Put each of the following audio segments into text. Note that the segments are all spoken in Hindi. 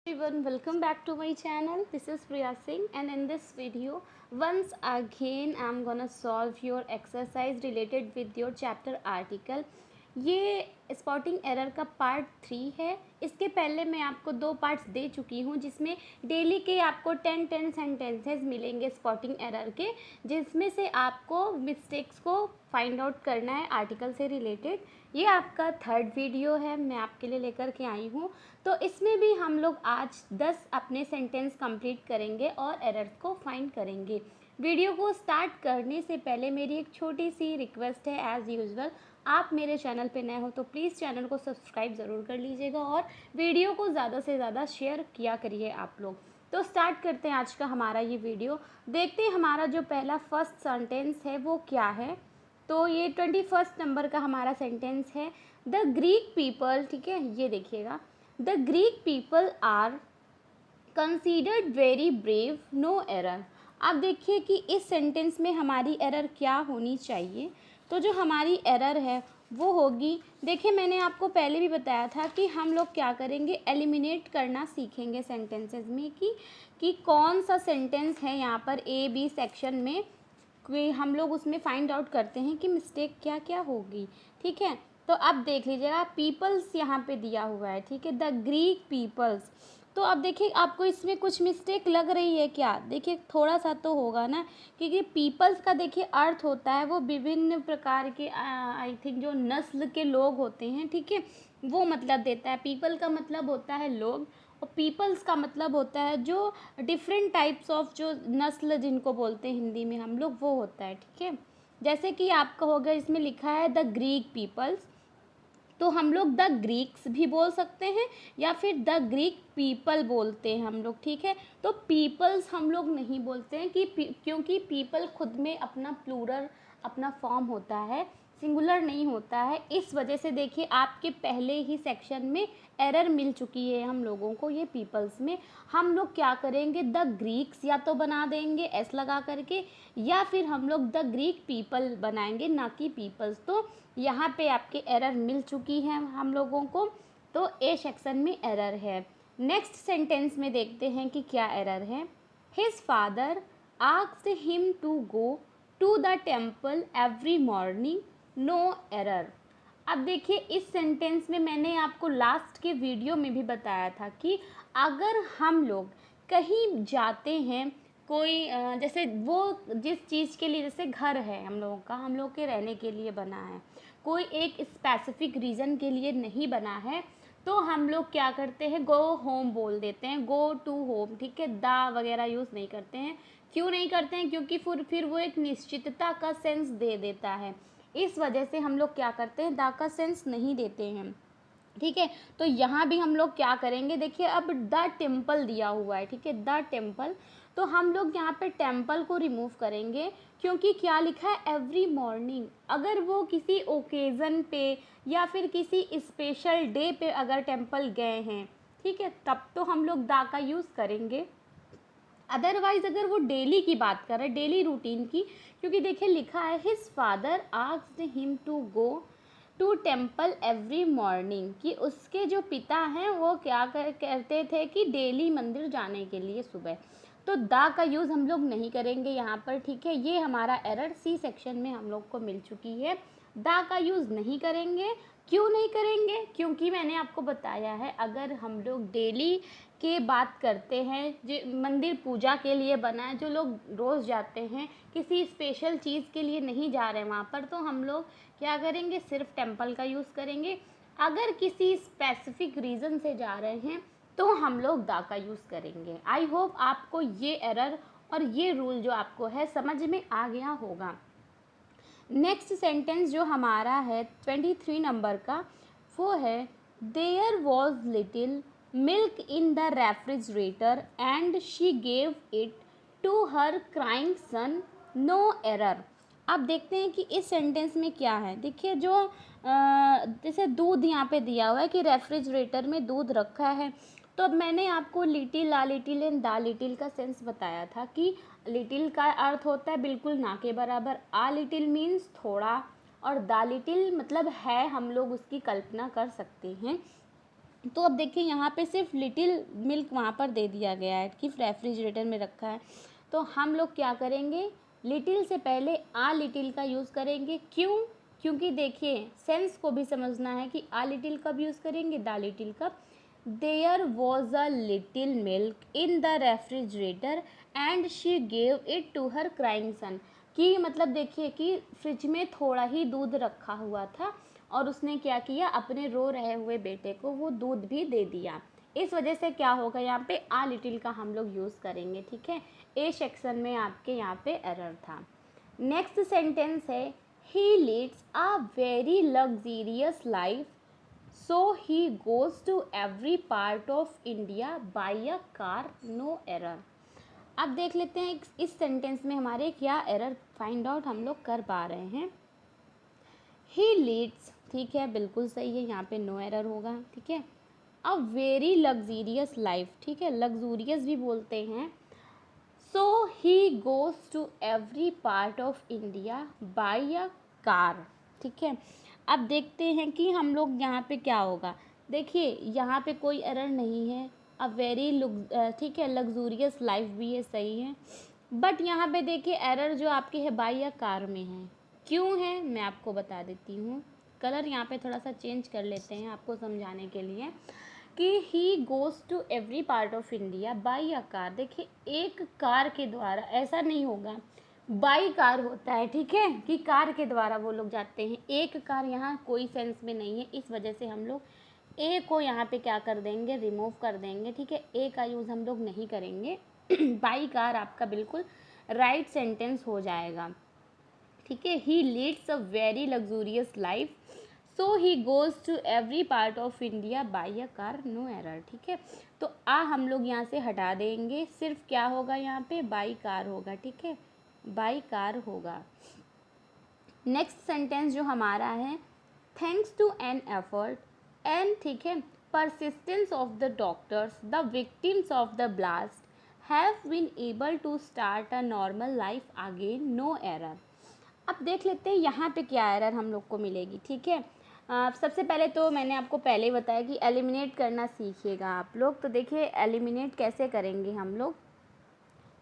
Everyone, welcome back to my channel. This is Priya Singh, and in this video once again I'm gonna solve your exercise related with your chapter article. ये स्पॉटिंग एरर का पार्ट 3 है। इसके पहले मैं आपको 2 पार्ट्स दे चुकी हूँ जिसमें डेली के आपको 10 सेंटेंसेस मिलेंगे स्पॉटिंग एरर के, जिसमें से आपको मिस्टेक्स को फाइंड आउट करना है आर्टिकल से रिलेटेड। ये आपका 3rd वीडियो है, मैं आपके लिए लेकर के आई हूँ। तो इसमें भी हम लोग आज 10 अपने सेंटेंस कंप्लीट करेंगे और एरर्स को फाइंड करेंगे। वीडियो को स्टार्ट करने से पहले मेरी एक छोटी सी रिक्वेस्ट है, एज़ यूजुअल आप मेरे चैनल पे नए हो तो प्लीज़ चैनल को सब्सक्राइब ज़रूर कर लीजिएगा और वीडियो को ज़्यादा से ज़्यादा शेयर किया करिए आप लोग। तो स्टार्ट करते हैं आज का हमारा ये वीडियो। देखते हैं हमारा जो पहला फर्स्ट सेंटेंस है वो क्या है। तो ये 21 नंबर का हमारा सेंटेंस है। द ग्रीक पीपल, ठीक है, ये देखिएगा, the Greek people are considered very brave, no error. अब देखिए कि इस सेंटेंस में हमारी एरर क्या होनी चाहिए। तो जो हमारी एरर है वो होगी, देखिए मैंने आपको पहले भी बताया था कि हम लोग क्या करेंगे, एलिमिनेट करना सीखेंगे सेंटेंसेस में कि कौन सा सेंटेंस है यहाँ पर ए बी सेक्शन में, कि हम लोग उसमें फाइंड आउट करते हैं कि मिस्टेक क्या क्या होगी। ठीक है, तो अब देख लीजिएगा, पीपल्स यहाँ पे दिया हुआ है, ठीक है, द ग्रीक पीपल्स। तो अब देखिए आपको इसमें कुछ मिस्टेक लग रही है क्या, देखिए थोड़ा सा तो होगा ना, क्योंकि पीपल्स का देखिए अर्थ होता है वो विभिन्न प्रकार के आई थिंक जो नस्ल के लोग होते हैं, ठीक है, वो मतलब देता है। पीपल का मतलब होता है लोग, और पीपल्स का मतलब होता है जो डिफरेंट टाइप्स ऑफ जो नस्ल जिनको बोलते हैं हिंदी में हम लोग, वो होता है। ठीक है, जैसे कि आपका हो गया, इसमें लिखा है द ग्रीक पीपल्स, तो हम लोग द ग्रीक्स भी बोल सकते हैं या फिर द ग्रीक पीपल बोलते हैं हम लोग। ठीक है, तो पीपल्स हम लोग नहीं बोलते हैं क्योंकि पीपल खुद में अपना प्लूरल, अपना फॉर्म होता है, सिंगुलर नहीं होता है। इस वजह से देखिए आपके पहले ही सेक्शन में एरर मिल चुकी है हम लोगों को। ये पीपल्स में हम लोग क्या करेंगे, द ग्रीक्स या तो बना देंगे एस लगा करके, या फिर हम लोग द ग्रीक पीपल बनाएंगे, ना कि पीपल्स। तो यहाँ पे आपके एरर मिल चुकी है हम लोगों को, तो ए सेक्शन में एरर है। नेक्स्ट सेंटेंस में देखते हैं कि क्या एरर है। His father asked him to go to the temple every morning, no error. अब देखिए इस सेंटेंस में मैंने आपको लास्ट के वीडियो में भी बताया था कि अगर हम लोग कहीं जाते हैं, कोई जैसे वो जिस चीज़ के लिए, जैसे घर है हम लोगों का, हम लोग के रहने के लिए बना है, कोई एक स्पेसिफिक रीज़न के लिए नहीं बना है, तो हम लोग क्या करते हैं, गो होम बोल देते हैं, गो टू होम। ठीक है, दा वगैरह यूज़ नहीं करते हैं। क्यों नहीं करते हैं, क्योंकि फिर वो एक निश्चितता का सेंस दे देता है। इस वजह से हम लोग क्या करते हैं, दा का सेंस नहीं देते हैं। ठीक है, तो यहाँ भी हम लोग क्या करेंगे, देखिए अब द टेम्पल दिया हुआ है, ठीक है, द टेम्पल, तो हम लोग यहाँ पे टेम्पल को रिमूव करेंगे, क्योंकि क्या लिखा है, एवरी मॉर्निंग। अगर वो किसी ओकेज़न पे या फिर किसी स्पेशल डे पे अगर टेम्पल गए हैं, ठीक है, तब तो हम लोग दा का यूज़ करेंगे। अदरवाइज अगर वो डेली की बात कर रहे हैं, डेली रूटीन की, क्योंकि देखिए लिखा है his father asked him to go to temple every morning, कि उसके जो पिता हैं वो क्या कहते थे कि डेली मंदिर जाने के लिए सुबह, तो दा का यूज़ हम लोग नहीं करेंगे यहाँ पर। ठीक है, ये हमारा एरर सी सेक्शन में हम लोग को मिल चुकी है, दा का यूज़ नहीं करेंगे। क्यों नहीं करेंगे, क्योंकि मैंने आपको बताया है अगर हम लोग डेली के बात करते हैं, जो मंदिर पूजा के लिए बना है, जो लोग रोज़ जाते हैं, किसी स्पेशल चीज़ के लिए नहीं जा रहे हैं वहाँ पर, तो हम लोग क्या करेंगे, सिर्फ टेम्पल का यूज़ करेंगे। अगर किसी स्पेसिफिक रीज़न से जा रहे हैं तो हम लोग दा का यूज़ करेंगे। आई होप आपको ये एरर और ये रूल जो आपको है समझ में आ गया होगा। नेक्स्ट सेंटेंस जो हमारा है 23 नंबर का, वो है there was little milk in the refrigerator and she gave it to her crying son, no error. अब देखते हैं कि इस सेंटेंस में क्या है। देखिए जो जैसे दूध यहाँ पे दिया हुआ है कि रेफ्रिजरेटर में दूध रखा है, तो अब मैंने आपको लिटिल, आ लिटिल एंड दा लिटिल का सेंस बताया था कि लिटिल का अर्थ होता है बिल्कुल ना के बराबर, आ लिटिल मीन्स थोड़ा, और दा लिटिल मतलब है, हम लोग उसकी कल्पना कर सकते हैं। तो अब देखिए यहाँ पे सिर्फ लिटिल मिल्क वहाँ पर दे दिया गया है कि रेफ्रिजरेटर में रखा है। तो हम लोग क्या करेंगे, लिटिल से पहले आ लिटिल का यूज़ करेंगे। क्यों? क्योंकि देखिए सेंस को भी समझना है कि आ लिटिल कब यूज़ करेंगे, द लिटिल कब। There was a little milk in the refrigerator and she gave it to her crying son. कि मतलब देखिए कि फ्रिज में थोड़ा ही दूध रखा हुआ था और उसने क्या किया, अपने रो रहे हुए बेटे को वो दूध भी दे दिया। इस वजह से क्या होगा, यहाँ पे आ लिटिल का हम लोग यूज़ करेंगे, ठीक है। ए सेक्शन में आपके यहाँ पे एरर था। नेक्स्ट सेंटेंस है, he leads a very luxurious life so he goes to every part of India by a car, no error. अब देख लेते हैं इस सेंटेंस में हमारे क्या एरर फाइंड आउट हम लोग कर पा रहे हैं। ही लीड्स, ठीक है, बिल्कुल सही है, यहाँ पे नो एरर होगा, ठीक है। अ वेरी लग्जीरियस लाइफ, ठीक है, लग्जूरियस भी बोलते हैं। So he goes to every part of India by a car, ठीक है। अब देखते हैं कि हम लोग यहाँ पे क्या होगा। देखिए यहाँ पे कोई एरर नहीं है, अ वेरी ठीक है, लग्जूरियस लाइफ भी है, सही है। बट यहाँ पे देखिए एरर जो आपके है बाई अ कार में है। क्यों है मैं आपको बता देती हूँ। कलर यहाँ पे थोड़ा सा चेंज कर लेते हैं आपको समझाने के लिए कि he goes to every part of India by a car. देखिए एक कार के द्वारा ऐसा नहीं होगा, बाई कार होता है, ठीक है, कि कार के द्वारा वो लोग जाते हैं। एक कार यहाँ कोई सेंस में नहीं है, इस वजह से हम लोग ए को यहाँ पे क्या कर देंगे, रिमूव कर देंगे, ठीक है। ए का यूज़ हम लोग नहीं करेंगे। बाई कार आपका बिल्कुल राइट सेंटेंस हो जाएगा, ठीक है। He leads a very luxurious life so he goes to every part of India by a car, no error, ठीक है। तो आ हम लोग यहाँ से हटा देंगे, सिर्फ क्या होगा यहाँ पे, बाई कार होगा, ठीक है, बाई कार होगा। नेक्स्ट सेंटेंस जो हमारा है, thanks to an effort and, ठीक है, persistence of the doctors the victims of the blast have been able to start a normal life again, no error. अब देख लेते हैं यहाँ पे क्या एरर हम लोग को मिलेगी, ठीक है। सबसे पहले तो मैंने आपको पहले ही बताया कि एलिमिनेट करना सीखिएगा आप लोग। तो देखिए एलिमिनेट कैसे करेंगे हम लोग।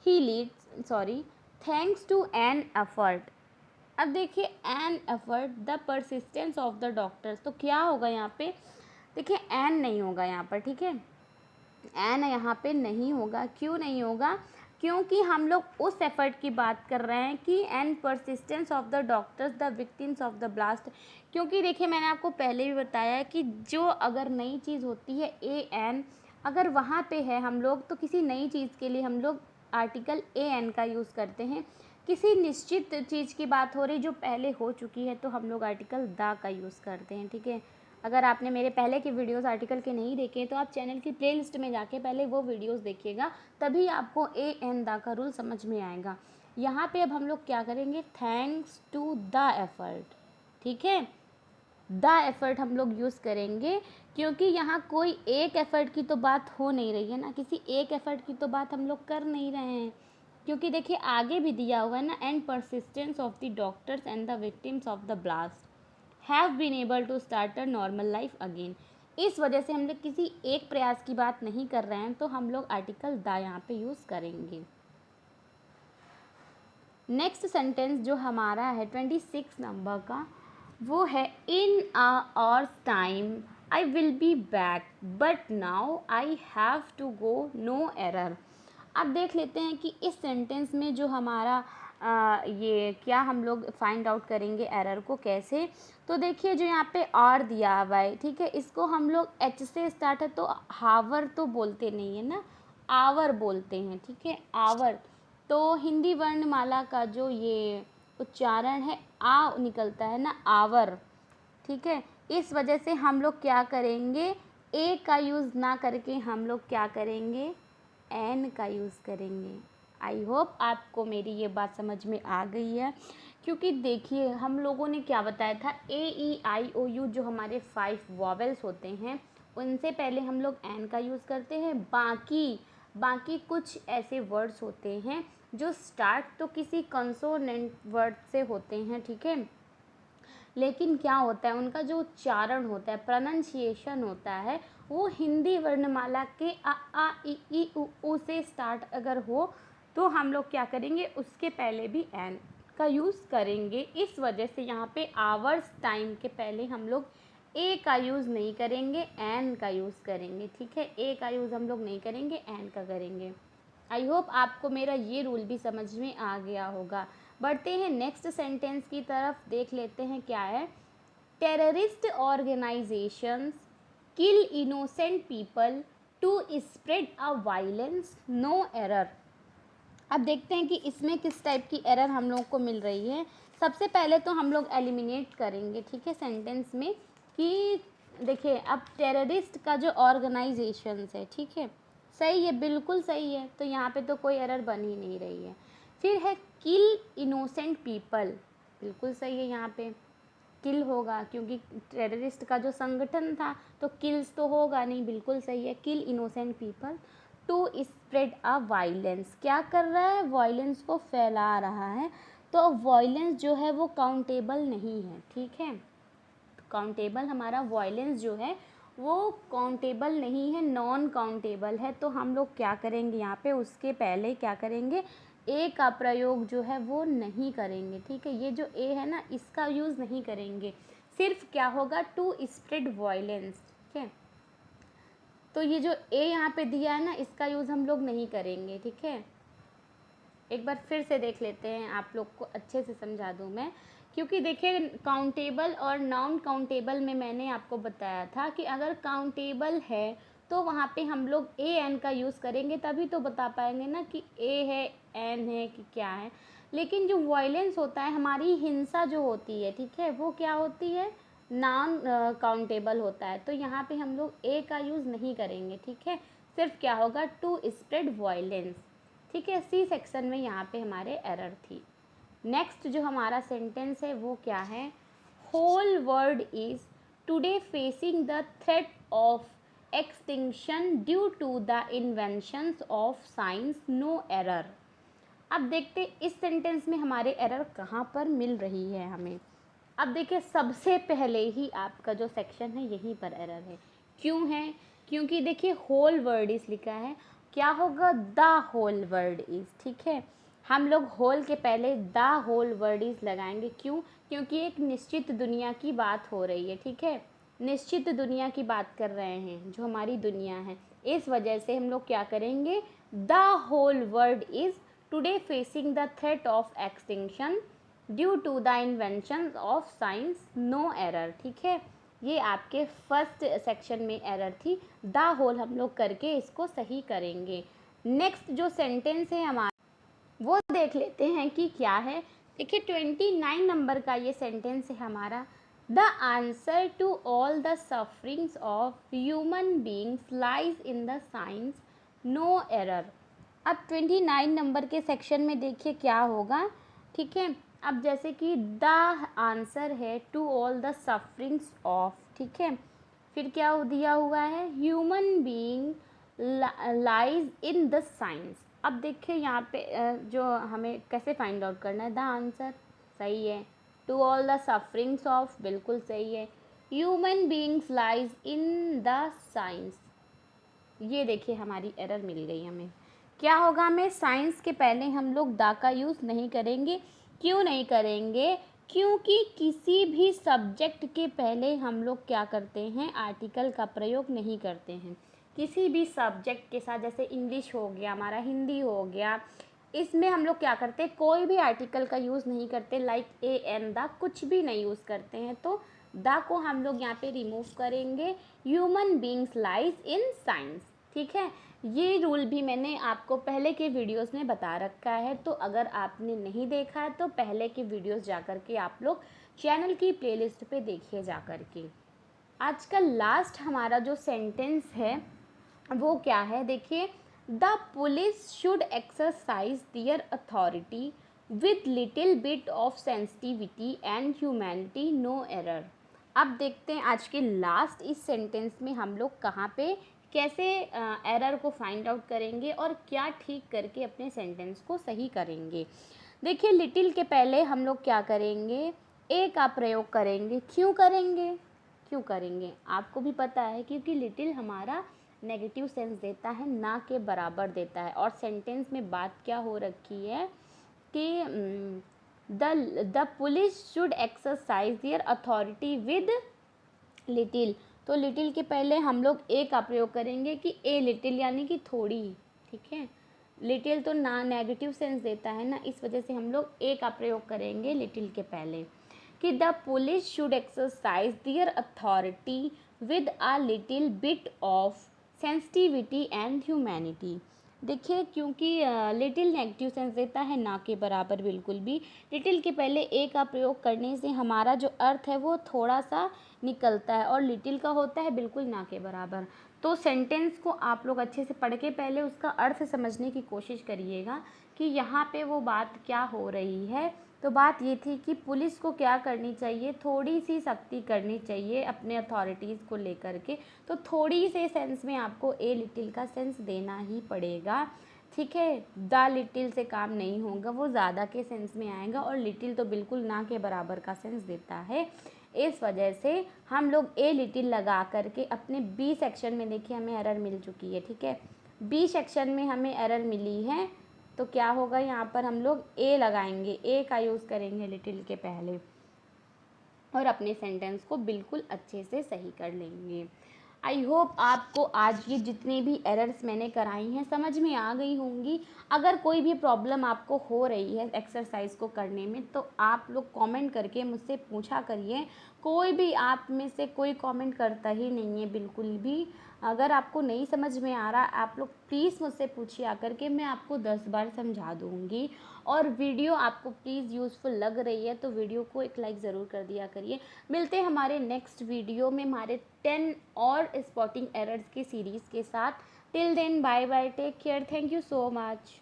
He leads, sorry, thanks to an effort. अब देखिए an effort the persistence of the doctors, तो क्या होगा यहाँ पे, देखिए एन नहीं होगा यहाँ पर, ठीक है, एन यहाँ पे नहीं होगा। क्यों नहीं होगा, क्योंकि हम लोग उस एफर्ट की बात कर रहे हैं कि and persistence of the doctors the victims of the blast. क्योंकि देखिए मैंने आपको पहले भी बताया कि जो अगर नई चीज़ होती है ए एन, अगर वहाँ पे है हम लोग, तो किसी नई चीज़ के लिए हम लोग आर्टिकल ए एन का यूज़ करते हैं। किसी निश्चित चीज़ की बात हो रही जो पहले हो चुकी है तो हम लोग आर्टिकल द का यूज़ करते हैं, ठीक है। अगर आपने मेरे पहले के वीडियोस आर्टिकल के नहीं देखे हैं तो आप चैनल की प्लेलिस्ट में जाके पहले वो वीडियोस देखिएगा, तभी आपको ए एन द का रूल समझ में आएगा। यहाँ पे अब हम लोग क्या करेंगे, थैंक्स टू द एफर्ट, ठीक है, द एफर्ट हम लोग यूज़ करेंगे। क्योंकि यहाँ कोई एक एफर्ट की तो बात हो नहीं रही है ना, किसी एक एफर्ट की तो बात हम लोग कर नहीं रहे हैं। क्योंकि देखिए आगे भी दिया हुआ है ना, and persistence of the doctors and the victims of the blast have been able to start a normal life again. इस वजह से हम लोग किसी एक प्रयास की बात नहीं कर रहे हैं, तो हम लोग आर्टिकल द यहाँ पे यूज़ करेंगे। नेक्स्ट सेंटेंस जो हमारा है 26 नंबर का, वो है in a hours time I will be back but now I have to go, no error. अब देख लेते हैं कि इस सेंटेंस में जो हमारा ये क्या हम लोग फाइंड आउट करेंगे एरर को कैसे। तो देखिए जो यहाँ पे और दिया हुआ है, ठीक है, इसको हम लोग एच से स्टार्ट है तो हावर तो बोलते नहीं है ना, आवर बोलते हैं, ठीक है, आवर। तो हिंदी वर्णमाला का जो ये उच्चारण है आ निकलता है ना, आवर, ठीक है। इस वजह से हम लोग क्या करेंगे, ए का यूज़ ना करके हम लोग क्या करेंगे, एन का यूज़ करेंगे। आई होप आपको मेरी ये बात समझ में आ गई है। क्योंकि देखिए हम लोगों ने क्या बताया था, ए ई आई ओ यू जो हमारे 5 वॉवेल्स होते हैं उनसे पहले हम लोग एन का यूज़ करते हैं। बाकी कुछ ऐसे वर्ड्स होते हैं जो स्टार्ट तो किसी कंसोनेंट वर्ड से होते हैं, ठीक है, लेकिन क्या होता है, उनका जो उच्चारण होता है, प्रोनंसिएशन होता है, वो हिंदी वर्णमाला के आ ई उ से स्टार्ट अगर हो तो हम लोग क्या करेंगे, उसके पहले भी एन का यूज़ करेंगे। इस वजह से यहाँ पे आवर्स टाइम के पहले हम लोग ए का यूज़ नहीं करेंगे, एन का यूज़ करेंगे। ठीक है, ए का यूज़ हम लोग नहीं करेंगे, एन का करेंगे। आई होप आपको मेरा ये रूल भी समझ में आ गया होगा। बढ़ते हैं नेक्स्ट सेंटेंस की तरफ, देख लेते हैं क्या है। Terrorist organisations kill innocent people to spread a violence, no error. अब देखते हैं कि इसमें किस टाइप की एरर हम लोग को मिल रही है। सबसे पहले तो हम लोग एलिमिनेट करेंगे, ठीक है, सेंटेंस में कि देखिए अब टेररिस्ट का जो ऑर्गेनाइजेशंस है, ठीक है, सही है, बिल्कुल सही है, तो यहाँ पे तो कोई एरर बन ही नहीं रही है। फिर है किल इनोसेंट पीपल, बिल्कुल सही है, यहाँ पे किल होगा क्योंकि टेररिस्ट का जो संगठन था तो किल्स तो होगा नहीं, बिल्कुल सही है, kill innocent people to spread a violence, क्या कर रहा है, वायलेंस को फैला रहा है। तो वायलेंस जो है वो काउंटेबल नहीं है, ठीक है, काउंटेबल हमारा वायलेंस जो है वो काउंटेबल नहीं है, नॉन काउंटेबल है। तो हम लोग क्या करेंगे, यहाँ पे उसके पहले क्या करेंगे, ए का प्रयोग जो है वो नहीं करेंगे। ठीक है, ये जो ए है ना, इसका यूज़ नहीं करेंगे, सिर्फ क्या होगा, टू स्प्रेड वायलेंस। ठीक है, तो ये जो ए यहाँ पे दिया है ना, इसका यूज़ हम लोग नहीं करेंगे। ठीक है, एक बार फिर से देख लेते हैं, आप लोग को अच्छे से समझा दूँ मैं, क्योंकि देखिए काउंटेबल और नॉन काउंटेबल में मैंने आपको बताया था कि अगर काउंटेबल है तो वहाँ पे हम लोग ए एन का यूज़ करेंगे, तभी तो बता पाएंगे ना कि ए है, एन है कि क्या है। लेकिन जो वायलेंस होता है, हमारी हिंसा जो होती है, ठीक है, वो क्या होती है, नॉन काउंटेबल होता है। तो यहाँ पे हम लोग ए का यूज़ नहीं करेंगे। ठीक है, सिर्फ क्या होगा, टू स्प्रेड वायलेंस। ठीक है, सी सेक्शन में यहाँ पे हमारे एरर थी। नेक्स्ट जो हमारा सेंटेंस है वो क्या है, whole world is today facing the threat of extinction due to the inventions of science, no error. अब देखते इस सेंटेंस में हमारे एरर कहाँ पर मिल रही है हमें। अब देखिए सबसे पहले ही आपका जो सेक्शन है यहीं पर एरर है। क्यों है, क्योंकि देखिए होल वर्ड इज लिखा है, क्या होगा, द होल वर्ड इज। ठीक है, हम लोग होल के पहले द होल वर्ड इज लगाएंगे। क्यों, क्योंकि एक निश्चित दुनिया की बात हो रही है। ठीक है, निश्चित दुनिया की बात कर रहे हैं, जो हमारी दुनिया है, इस वजह से हम लोग क्या करेंगे, the whole world is today facing the threat of extinction due to the invention of science, no error. ठीक है, ये आपके फर्स्ट सेक्शन में एरर थी, द होल हम लोग करके इसको सही करेंगे। नेक्स्ट जो सेंटेंस है हमारा वो देख लेते हैं कि क्या है। देखिए 29 नंबर का ये सेंटेंस है हमारा, the answer to all the sufferings of human beings lies in the science, no error. अब 29 नंबर के सेक्शन में देखिए क्या होगा। ठीक है, अब जैसे कि द आंसर है to all the sufferings of, ठीक है, फिर क्या दिया हुआ है, human being lies in the science. अब देखिए यहाँ पे जो हमें कैसे फाइंड आउट करना है, द आंसर सही है, to all the sufferings of बिल्कुल सही है, human beings lies in the science, ये देखिए हमारी एरर मिल गई हमें। क्या होगा, हमें साइंस के पहले हम लोग दा का यूज़ नहीं करेंगे। क्यों नहीं करेंगे, क्योंकि किसी भी सब्जेक्ट के पहले हम लोग क्या करते हैं, आर्टिकल का प्रयोग नहीं करते हैं। किसी भी सब्जेक्ट के साथ, जैसे इंग्लिश हो गया हमारा, हिंदी हो गया, इसमें हम लोग क्या करते हैं, कोई भी आर्टिकल का यूज़ नहीं करते, लाइक ए एन द, कुछ भी नहीं यूज़ करते हैं। तो द को हम लोग यहाँ पे रिमूव करेंगे, human beings lies in science. ठीक है, ये रूल भी मैंने आपको पहले के वीडियोस में बता रखा है, तो अगर आपने नहीं देखा है तो पहले के वीडियोस जा कर के आप लोग चैनल की प्लेलिस्ट पे देखिए जा कर के। आज का लास्ट हमारा जो सेंटेंस है वो क्या है, देखिए, the police should exercise their authority with little bit of sensitivity and humanity, no error. अब देखते हैं आज के लास्ट इस सेंटेंस में हम लोग कहाँ पे कैसे एरर को फाइंड आउट करेंगे और क्या ठीक करके अपने सेंटेंस को सही करेंगे। देखिए लिटिल के पहले हम लोग क्या करेंगे, ए का प्रयोग करेंगे। क्यों करेंगे आपको भी पता है, क्योंकि लिटिल हमारा नेगेटिव सेंस देता है, ना के बराबर देता है। और सेंटेंस में बात क्या हो रखी है कि the police should exercise there authority with little. तो लिटिल के पहले हम लोग ए का प्रयोग करेंगे कि ए लिटिल, यानी कि थोड़ी। ठीक है, लिटिल तो ना नेगेटिव सेंस देता है ना, इस वजह से हम लोग ए का प्रयोग करेंगे लिटिल के पहले कि the police should exercise their authority with a little bit of sensitivity and humanity. देखिए, क्योंकि लिटिल नेगेटिव सेंस देता है, ना के बराबर बिल्कुल भी। लिटिल के पहले ए का प्रयोग करने से हमारा जो अर्थ है वो थोड़ा सा निकलता है, और लिटिल का होता है बिल्कुल ना के बराबर। तो सेंटेंस को आप लोग अच्छे से पढ़ के पहले उसका अर्थ समझने की कोशिश करिएगा कि यहाँ पे वो बात क्या हो रही है। तो बात ये थी कि पुलिस को क्या करनी चाहिए, थोड़ी सी सख्ती करनी चाहिए अपने अथॉरिटीज़ को लेकर के। तो थोड़ी से सेंस में आपको ए लिटिल का सेंस देना ही पड़ेगा। ठीक है, द लिटिल से काम नहीं होगा, वो ज़्यादा के सेंस में आएगा, और लिटिल तो बिल्कुल ना के बराबर का सेंस देता है। इस वजह से हम लोग ए लिटिल लगा करके अपने बी सेक्शन में, देखिए हमें एरर मिल चुकी है। ठीक है, बी सेक्शन में हमें एरर मिली है, तो क्या होगा, यहाँ पर हम लोग ए लगाएंगे, ए का यूज़ करेंगे लिटिल के पहले, और अपने सेंटेंस को बिल्कुल अच्छे से सही कर लेंगे। आई होप आपको आज ये जितने भी एरर्स मैंने कराई हैं समझ में आ गई होंगी। अगर कोई भी प्रॉब्लम आपको हो रही है एक्सरसाइज को करने में, तो आप लोग कमेंट करके मुझसे पूछा करिए। कोई भी आप में से कोई कमेंट करता ही नहीं है बिल्कुल भी। अगर आपको नहीं समझ में आ रहा, आप लोग प्लीज़ मुझसे पूछिए आकर के, मैं आपको 10 बार समझा दूँगी। और वीडियो आपको प्लीज़ यूज़फुल लग रही है तो वीडियो को एक लाइक ज़रूर कर दिया करिए। मिलते हैं हमारे नेक्स्ट वीडियो में हमारे 10 और स्पॉटिंग एरर्स की सीरीज़ के साथ। Till then bye bye, take care, thank you so much.